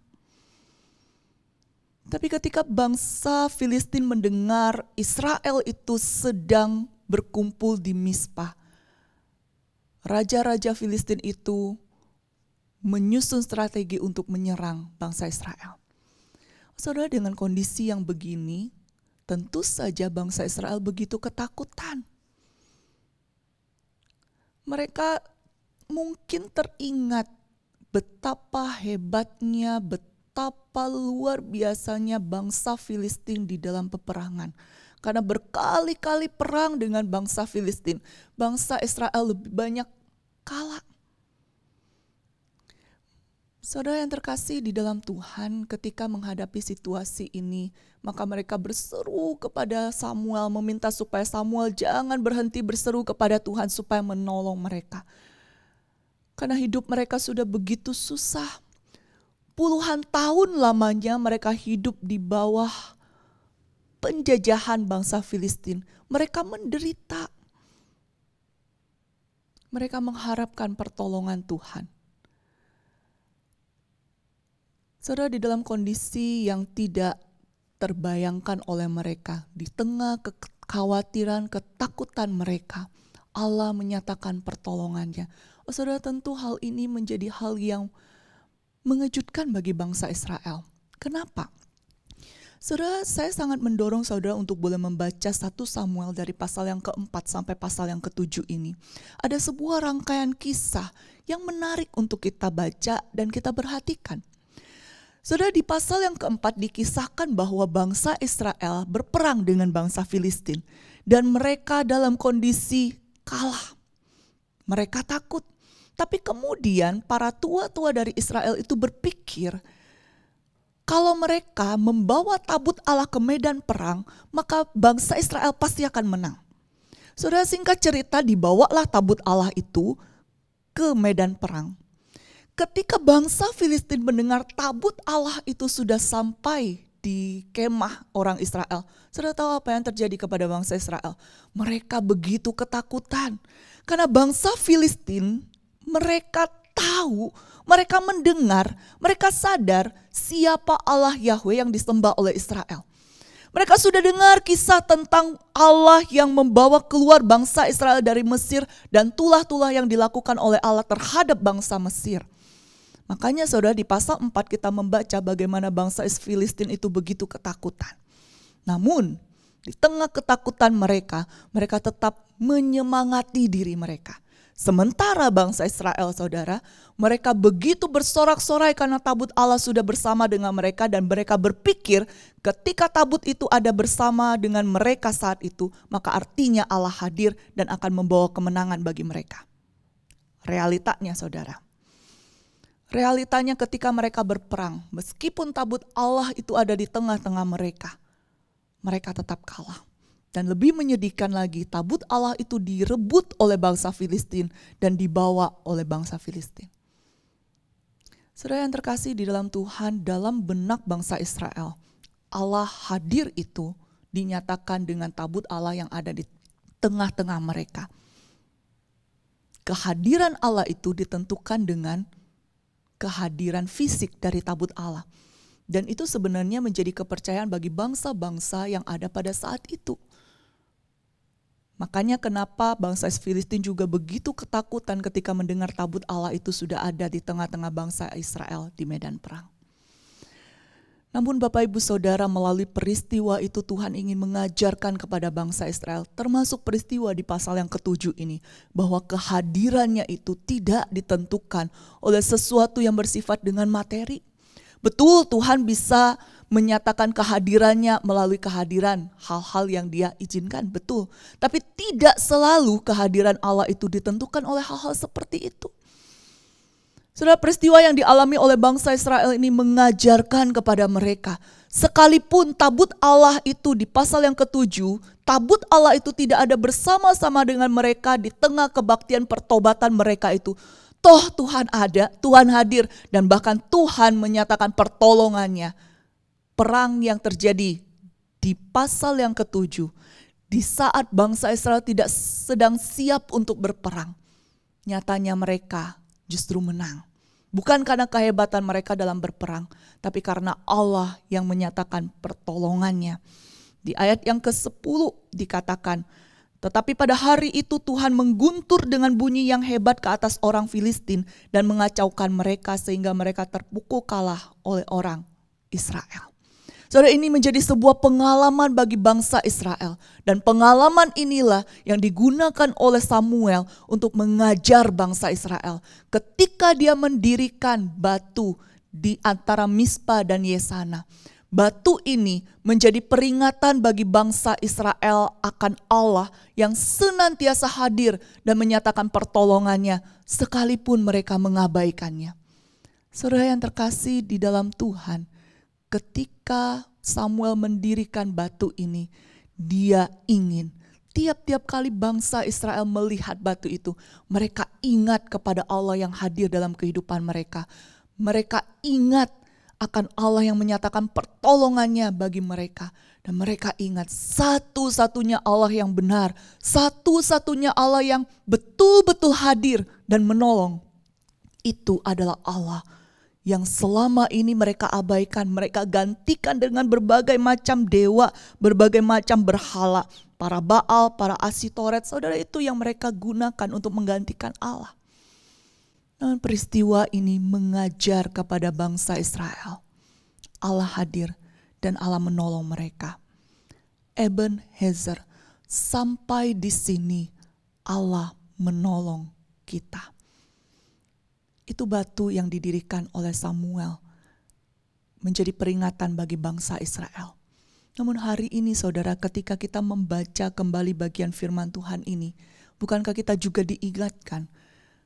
Speaker 4: Tapi ketika bangsa Filistin mendengar Israel itu sedang berkumpul di Mizpah, raja-raja Filistin itu menyusun strategi untuk menyerang bangsa Israel. Saudara, dengan kondisi yang begini, tentu saja bangsa Israel begitu ketakutan. Mereka mungkin teringat betapa hebatnya, betapa luar biasanya bangsa Filistin di dalam peperangan. Karena berkali-kali perang dengan bangsa Filistin, bangsa Israel lebih banyak kalah. Saudara yang terkasih di dalam Tuhan, ketika menghadapi situasi ini, maka mereka berseru kepada Samuel, meminta supaya Samuel jangan berhenti berseru kepada Tuhan supaya menolong mereka. Karena hidup mereka sudah begitu susah. Puluhan tahun lamanya mereka hidup di bawah penjajahan bangsa Filistin. Mereka menderita. Mereka mengharapkan pertolongan Tuhan. Saudara, di dalam kondisi yang tidak terbayangkan oleh mereka, di tengah kekhawatiran, ketakutan mereka, Allah menyatakan pertolongannya. Saudara, tentu hal ini menjadi hal yang mengejutkan bagi bangsa Israel. Kenapa? Saudara, saya sangat mendorong saudara untuk boleh membaca 1 Samuel dari pasal yang ke-4 sampai pasal yang ke-7 ini. Ada sebuah rangkaian kisah yang menarik untuk kita baca dan kita perhatikan. Saudara, di pasal yang ke-4 dikisahkan bahwa bangsa Israel berperang dengan bangsa Filistin. Dan mereka dalam kondisi kalah. Mereka takut. Tapi kemudian para tua-tua dari Israel itu berpikir, kalau mereka membawa tabut Allah ke medan perang, maka bangsa Israel pasti akan menang. Saudara, singkat cerita, dibawalah tabut Allah itu ke medan perang. Ketika bangsa Filistin mendengar tabut Allah itu sudah sampai di kemah orang Israel, saudara tahu apa yang terjadi kepada bangsa Israel? Mereka begitu ketakutan. Karena bangsa Filistin, mereka tahu, mereka mendengar, mereka sadar siapa Allah Yahweh yang disembah oleh Israel. Mereka sudah dengar kisah tentang Allah yang membawa keluar bangsa Israel dari Mesir dan tulah-tulah yang dilakukan oleh Allah terhadap bangsa Mesir. Makanya saudara, di pasal 4 kita membaca bagaimana bangsa Filistin itu begitu ketakutan. Namun di tengah ketakutan mereka, mereka tetap menyemangati diri mereka. Sementara bangsa Israel, saudara, mereka begitu bersorak-sorai karena tabut Allah sudah bersama dengan mereka dan mereka berpikir ketika tabut itu ada bersama dengan mereka saat itu, maka artinya Allah hadir dan akan membawa kemenangan bagi mereka. Realitanya, saudara, realitanya ketika mereka berperang, meskipun tabut Allah itu ada di tengah-tengah mereka, mereka tetap kalah. Dan lebih menyedihkan lagi, tabut Allah itu direbut oleh bangsa Filistin dan dibawa oleh bangsa Filistin. Saudara yang terkasih di dalam Tuhan, dalam benak bangsa Israel, Allah hadir itu dinyatakan dengan tabut Allah yang ada di tengah-tengah mereka. Kehadiran Allah itu ditentukan dengan kehadiran fisik dari tabut Allah. Dan itu sebenarnya menjadi kepercayaan bagi bangsa-bangsa yang ada pada saat itu. Makanya kenapa bangsa Filistin juga begitu ketakutan ketika mendengar tabut Allah itu sudah ada di tengah-tengah bangsa Israel di medan perang. Namun Bapak Ibu Saudara, melalui peristiwa itu Tuhan ingin mengajarkan kepada bangsa Israel, termasuk peristiwa di pasal yang ke-7 ini, bahwa kehadirannya itu tidak ditentukan oleh sesuatu yang bersifat dengan materi. Betul, Tuhan bisa menyatakan kehadirannya melalui kehadiran hal-hal yang Dia izinkan, betul. Tapi tidak selalu kehadiran Allah itu ditentukan oleh hal-hal seperti itu. Saudara, peristiwa yang dialami oleh bangsa Israel ini mengajarkan kepada mereka, sekalipun tabut Allah itu di pasal yang ke-7, tabut Allah itu tidak ada bersama-sama dengan mereka di tengah kebaktian pertobatan mereka itu. Toh Tuhan ada, Tuhan hadir, dan bahkan Tuhan menyatakan pertolongannya. Perang yang terjadi di pasal yang ke-7, di saat bangsa Israel tidak sedang siap untuk berperang, nyatanya mereka justru menang. Bukan karena kehebatan mereka dalam berperang, tapi karena Allah yang menyatakan pertolongannya. Di ayat yang ke-10 dikatakan, tetapi pada hari itu Tuhan mengguntur dengan bunyi yang hebat ke atas orang Filistin dan mengacaukan mereka sehingga mereka terpukul kalah oleh orang Israel. Saudara, ini menjadi sebuah pengalaman bagi bangsa Israel. Dan pengalaman inilah yang digunakan oleh Samuel untuk mengajar bangsa Israel. Ketika dia mendirikan batu di antara Mispa dan Yesana. Batu ini menjadi peringatan bagi bangsa Israel akan Allah yang senantiasa hadir dan menyatakan pertolongannya sekalipun mereka mengabaikannya. Saudara yang terkasih di dalam Tuhan, ketika Samuel mendirikan batu ini, dia ingin tiap-tiap kali bangsa Israel melihat batu itu, mereka ingat kepada Allah yang hadir dalam kehidupan mereka. Mereka ingat akan Allah yang menyatakan pertolongannya bagi mereka. Dan mereka ingat satu-satunya Allah yang benar, satu-satunya Allah yang betul-betul hadir dan menolong. Itu adalah Allah yang selama ini mereka abaikan, mereka gantikan dengan berbagai macam dewa, berbagai macam berhala. Para Baal, para Asitoret, saudara, itu yang mereka gunakan untuk menggantikan Allah. Namun peristiwa ini mengajar kepada bangsa Israel, Allah hadir dan Allah menolong mereka. Ebenezer, sampai di sini Allah menolong kita. Itu batu yang didirikan oleh Samuel menjadi peringatan bagi bangsa Israel. Namun hari ini saudara, ketika kita membaca kembali bagian firman Tuhan ini, bukankah kita juga diingatkan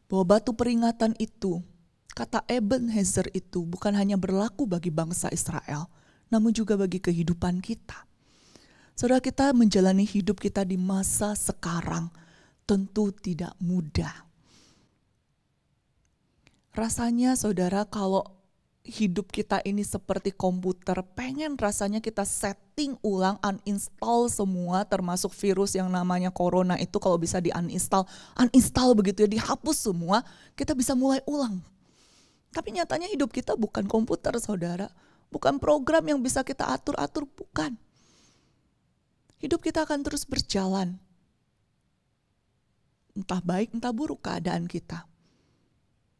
Speaker 4: bahwa batu peringatan itu, kata Ebenezer itu bukan hanya berlaku bagi bangsa Israel, namun juga bagi kehidupan kita. Saudara, kita menjalani hidup kita di masa sekarang tentu tidak mudah. Rasanya saudara, kalau hidup kita ini seperti komputer, pengen rasanya kita setting ulang, uninstall semua, termasuk virus yang namanya corona itu kalau bisa uninstall begitu ya, dihapus semua, kita bisa mulai ulang. Tapi nyatanya hidup kita bukan komputer saudara, bukan program yang bisa kita atur-atur, bukan. Hidup kita akan terus berjalan, entah baik entah buruk keadaan kita.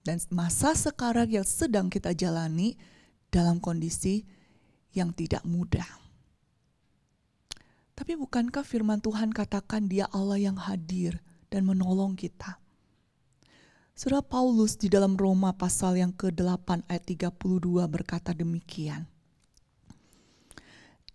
Speaker 4: Dan masa sekarang yang sedang kita jalani dalam kondisi yang tidak mudah. Tapi bukankah firman Tuhan katakan Dia Allah yang hadir dan menolong kita? Saudara, Paulus di dalam Roma pasal yang ke-8 ayat 32 berkata demikian.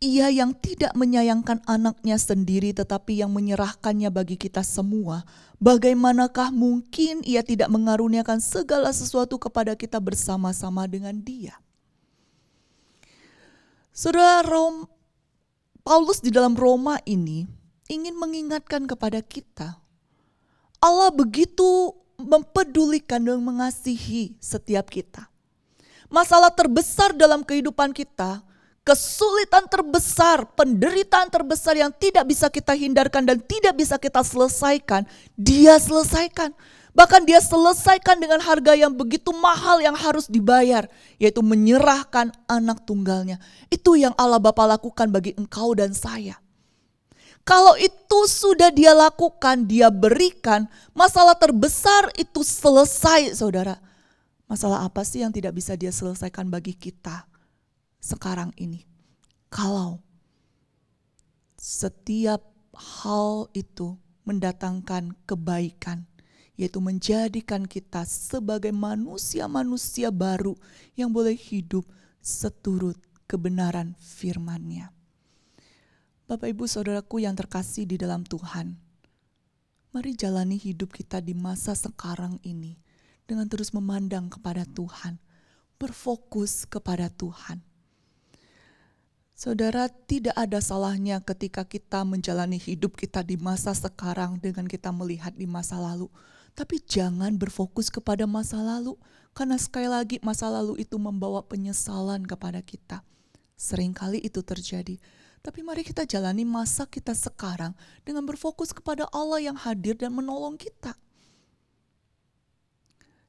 Speaker 4: Ia yang tidak menyayangkan anaknya sendiri tetapi yang menyerahkannya bagi kita semua, bagaimanakah mungkin ia tidak mengaruniakan segala sesuatu kepada kita bersama-sama dengan Dia? Saudara, Paulus di dalam Roma ini ingin mengingatkan kepada kita, Allah begitu mempedulikan dan mengasihi setiap kita. Masalah terbesar dalam kehidupan kita, kesulitan terbesar, penderitaan terbesar yang tidak bisa kita hindarkan dan tidak bisa kita selesaikan, Dia selesaikan. Bahkan Dia selesaikan dengan harga yang begitu mahal yang harus dibayar, yaitu menyerahkan anak tunggalnya. Itu yang Allah Bapa lakukan bagi engkau dan saya. Kalau itu sudah Dia lakukan, Dia berikan, masalah terbesar itu selesai, saudara. Masalah apa sih yang tidak bisa Dia selesaikan bagi kita sekarang ini? Kalau setiap hal itu mendatangkan kebaikan, yaitu menjadikan kita sebagai manusia-manusia baru yang boleh hidup seturut kebenaran firman-Nya. Bapak Ibu Saudaraku yang terkasih di dalam Tuhan, mari jalani hidup kita di masa sekarang ini dengan terus memandang kepada Tuhan, berfokus kepada Tuhan. Saudara, tidak ada salahnya ketika kita menjalani hidup kita di masa sekarang dengan kita melihat di masa lalu. Tapi jangan berfokus kepada masa lalu, karena sekali lagi masa lalu itu membawa penyesalan kepada kita. Seringkali itu terjadi. Tapi mari kita jalani masa kita sekarang dengan berfokus kepada Allah yang hadir dan menolong kita.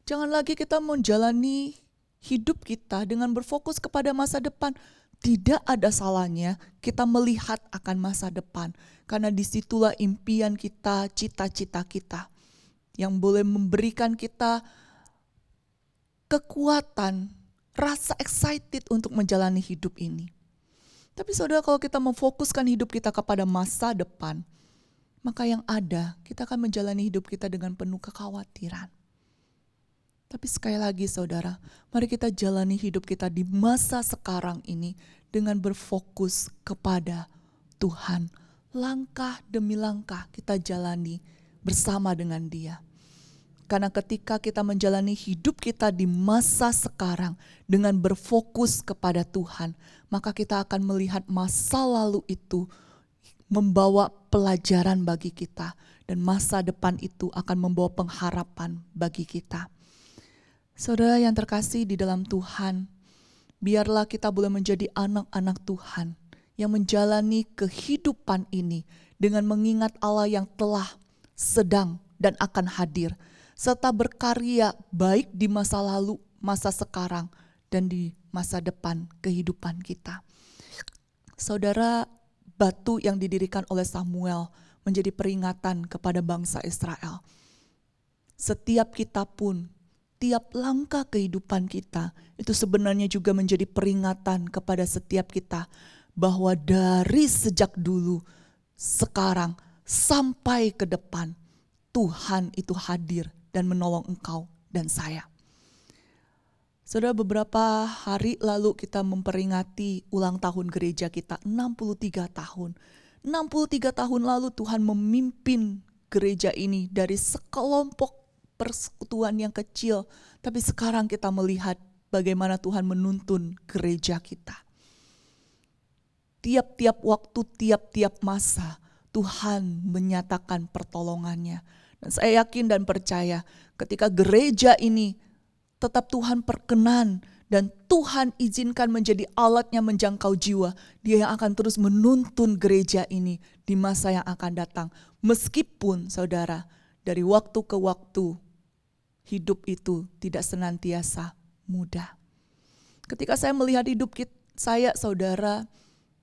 Speaker 4: Jangan lagi kita menjalani hidup kita dengan berfokus kepada masa depan. Tidak ada salahnya kita melihat akan masa depan, karena disitulah impian kita, cita-cita kita, yang boleh memberikan kita kekuatan, rasa excited untuk menjalani hidup ini. Tapi saudara, kalau kita memfokuskan hidup kita kepada masa depan, maka yang ada kita akan menjalani hidup kita dengan penuh kekhawatiran. Tapi sekali lagi saudara, mari kita jalani hidup kita di masa sekarang ini dengan berfokus kepada Tuhan. Langkah demi langkah kita jalani bersama dengan Dia. Karena ketika kita menjalani hidup kita di masa sekarang dengan berfokus kepada Tuhan, maka kita akan melihat masa lalu itu membawa pelajaran bagi kita, dan masa depan itu akan membawa pengharapan bagi kita. Saudara yang terkasih di dalam Tuhan, biarlah kita boleh menjadi anak-anak Tuhan yang menjalani kehidupan ini dengan mengingat Allah yang telah, sedang, dan akan hadir, serta berkarya baik di masa lalu, masa sekarang, dan di masa depan kehidupan kita. Saudara, batu yang didirikan oleh Samuel menjadi peringatan kepada bangsa Israel. Setiap kita pun, tiap langkah kehidupan kita itu sebenarnya juga menjadi peringatan kepada setiap kita bahwa dari sejak dulu, sekarang, sampai ke depan, Tuhan itu hadir dan menolong engkau dan saya. Saudara, beberapa hari lalu kita memperingati ulang tahun gereja kita, 63 tahun. 63 tahun lalu Tuhan memimpin gereja ini dari sekelompok persekutuan yang kecil, tapi sekarang kita melihat bagaimana Tuhan menuntun gereja kita. Tiap-tiap waktu, tiap-tiap masa, Tuhan menyatakan pertolongannya. Dan saya yakin dan percaya ketika gereja ini tetap Tuhan perkenan dan Tuhan izinkan menjadi alatnya menjangkau jiwa, Dia yang akan terus menuntun gereja ini di masa yang akan datang. Meskipun saudara, dari waktu ke waktu, hidup itu tidak senantiasa mudah. Ketika saya melihat hidup saya, saudara,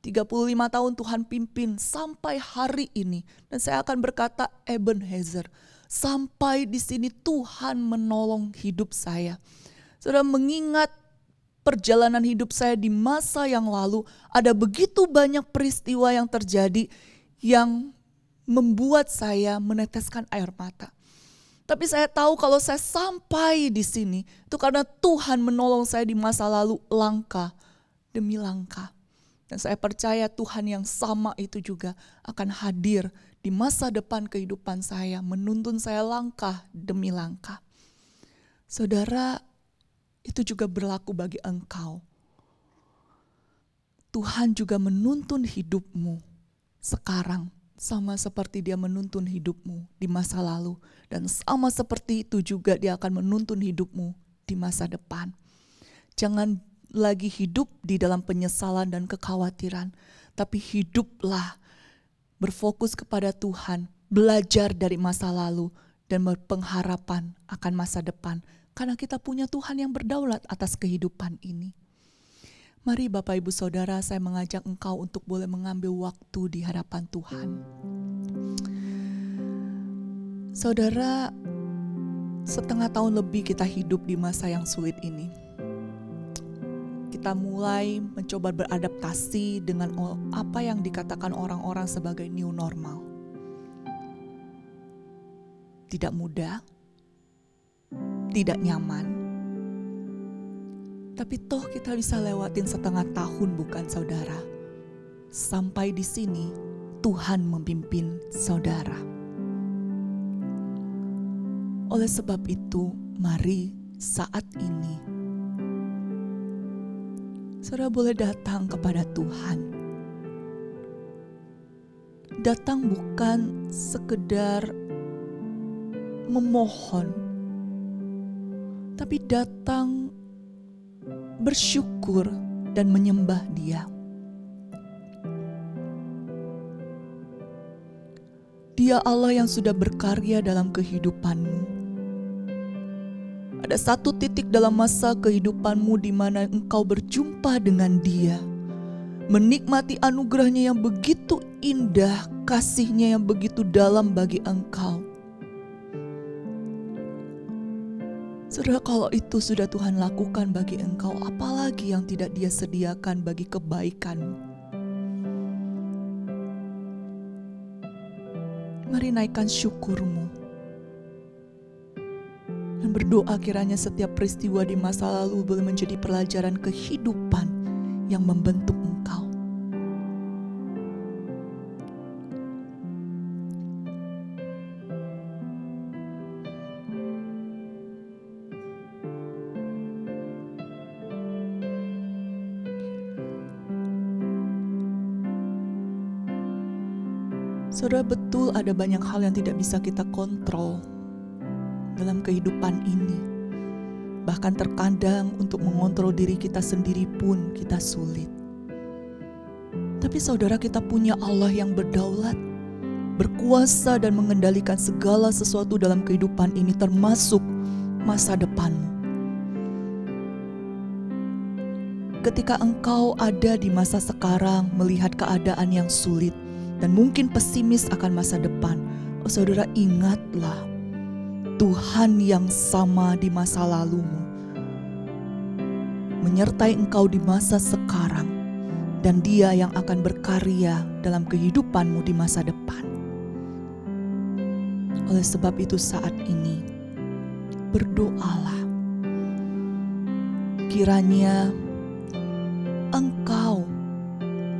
Speaker 4: 35 tahun Tuhan pimpin sampai hari ini. Dan saya akan berkata Ebenezer, sampai di sini Tuhan menolong hidup saya. Saudara, mengingat perjalanan hidup saya di masa yang lalu, ada begitu banyak peristiwa yang terjadi yang membuat saya meneteskan air mata. Tapi saya tahu kalau saya sampai di sini, itu karena Tuhan menolong saya di masa lalu langkah demi langkah. Dan saya percaya Tuhan yang sama itu juga akan hadir di masa depan kehidupan saya, menuntun saya langkah demi langkah. Saudara, itu juga berlaku bagi engkau. Tuhan juga menuntun hidupmu sekarang Sama seperti dia menuntun hidupmu di masa lalu, dan sama seperti itu juga dia akan menuntun hidupmu di masa depan. Jangan lagi hidup di dalam penyesalan dan kekhawatiran, tapi hiduplah berfokus kepada Tuhan, belajar dari masa lalu dan berpengharapan akan masa depan, karena kita punya Tuhan yang berdaulat atas kehidupan ini. Mari Bapak Ibu Saudara, saya mengajak engkau untuk boleh mengambil waktu di hadapan Tuhan. Saudara, setengah tahun lebih kita hidup di masa yang sulit ini. Kita mulai mencoba beradaptasi dengan apa yang dikatakan orang-orang sebagai new normal. Tidak mudah, tidak nyaman, tapi toh kita bisa lewatin setengah tahun, bukan saudara? Sampai di sini Tuhan memimpin saudara. Oleh sebab itu, mari saat ini saudara boleh datang kepada Tuhan. Datang bukan sekedar memohon, tapi datang bersyukur dan menyembah Dia. Dia Allah yang sudah berkarya dalam kehidupanmu. Ada satu titik dalam masa kehidupanmu di mana engkau berjumpa dengan Dia, menikmati anugerahnya yang begitu indah, kasihnya yang begitu dalam bagi engkau. Saudara, kalau itu sudah Tuhan lakukan bagi engkau, apalagi yang tidak Dia sediakan bagi kebaikanmu. Mari naikkan syukurmu dan berdoa kiranya setiap peristiwa di masa lalu boleh menjadi pelajaran kehidupan yang membentuk engkau. Saudara, betul ada banyak hal yang tidak bisa kita kontrol dalam kehidupan ini. Bahkan terkadang untuk mengontrol diri kita sendiri pun kita sulit. Tapi saudara, kita punya Allah yang berdaulat, berkuasa dan mengendalikan segala sesuatu dalam kehidupan ini, termasuk masa depanmu. Ketika engkau ada di masa sekarang melihat keadaan yang sulit dan mungkin pesimis akan masa depan, saudara, ingatlah Tuhan yang sama di masa lalumu menyertai engkau di masa sekarang, dan Dia yang akan berkarya dalam kehidupanmu di masa depan. Oleh sebab itu saat ini berdoalah, kiranya engkau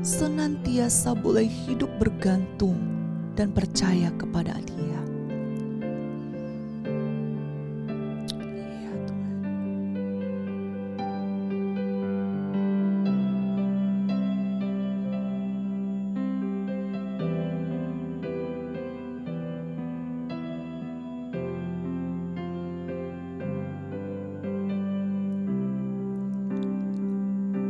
Speaker 4: senantiasa boleh hidup bergantung dan percaya kepada Dia. Ya Tuhan.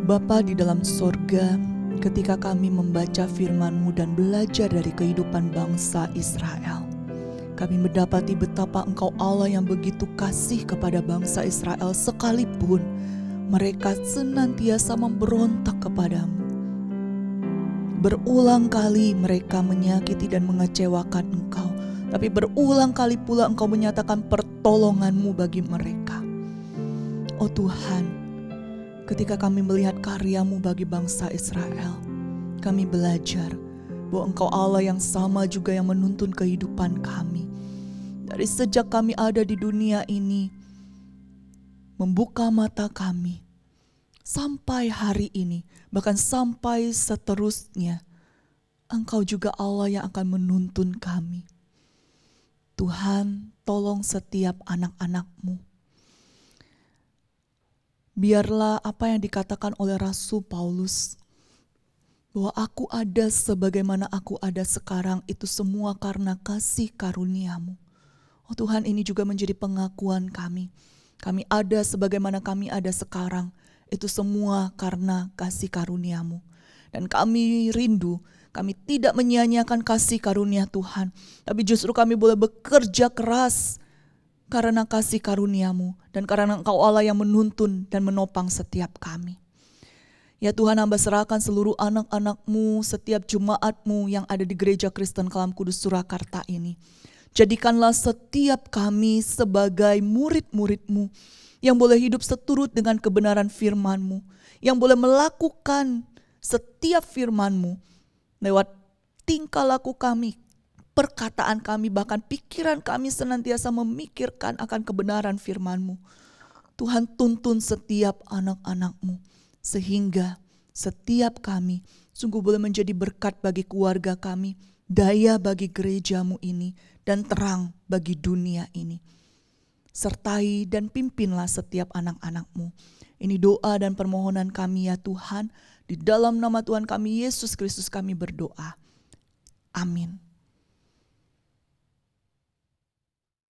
Speaker 4: Bapa di dalam sorga, ketika kami membaca firman-Mu dan belajar dari kehidupan bangsa Israel, kami mendapati betapa Engkau Allah yang begitu kasih kepada bangsa Israel sekalipun mereka senantiasa memberontak kepadamu. Berulang kali mereka menyakiti dan mengecewakan Engkau, tapi berulang kali pula Engkau menyatakan pertolongan-Mu bagi mereka. Oh Tuhan, ketika kami melihat karya-Mu bagi bangsa Israel, kami belajar bahwa Engkau Allah yang sama juga yang menuntun kehidupan kami. Dari sejak kami ada di dunia ini, membuka mata kami, sampai hari ini, bahkan sampai seterusnya, Engkau juga Allah yang akan menuntun kami. Tuhan, tolong setiap anak-anak-Mu. Biarlah apa yang dikatakan oleh Rasul Paulus, bahwa aku ada sebagaimana aku ada sekarang, itu semua karena kasih karunia-Mu. Oh Tuhan, ini juga menjadi pengakuan kami. Kami ada sebagaimana kami ada sekarang, itu semua karena kasih karunia-Mu. Dan kami rindu, kami tidak menyia-nyiakan kasih karunia Tuhan, tapi justru kami boleh bekerja keras karena kasih karunia-Mu dan karena Engkau Allah yang menuntun dan menopang setiap kami. Ya Tuhan, hamba serahkan seluruh anak-anak-Mu, setiap jemaat-Mu yang ada di Gereja Kristen Kalam Kudus Surakarta ini. Jadikanlah setiap kami sebagai murid-murid-Mu yang boleh hidup seturut dengan kebenaran firman-Mu, yang boleh melakukan setiap firman-Mu lewat tingkah laku kami, perkataan kami, bahkan pikiran kami senantiasa memikirkan akan kebenaran firman-Mu. Tuhan, tuntun setiap anak-anak-Mu, sehingga setiap kami sungguh boleh menjadi berkat bagi keluarga kami, daya bagi gereja-Mu ini, dan terang bagi dunia ini. Sertai dan pimpinlah setiap anak-anak-Mu. Ini doa dan permohonan kami ya Tuhan, di dalam nama Tuhan kami Yesus Kristus kami berdoa. Amin.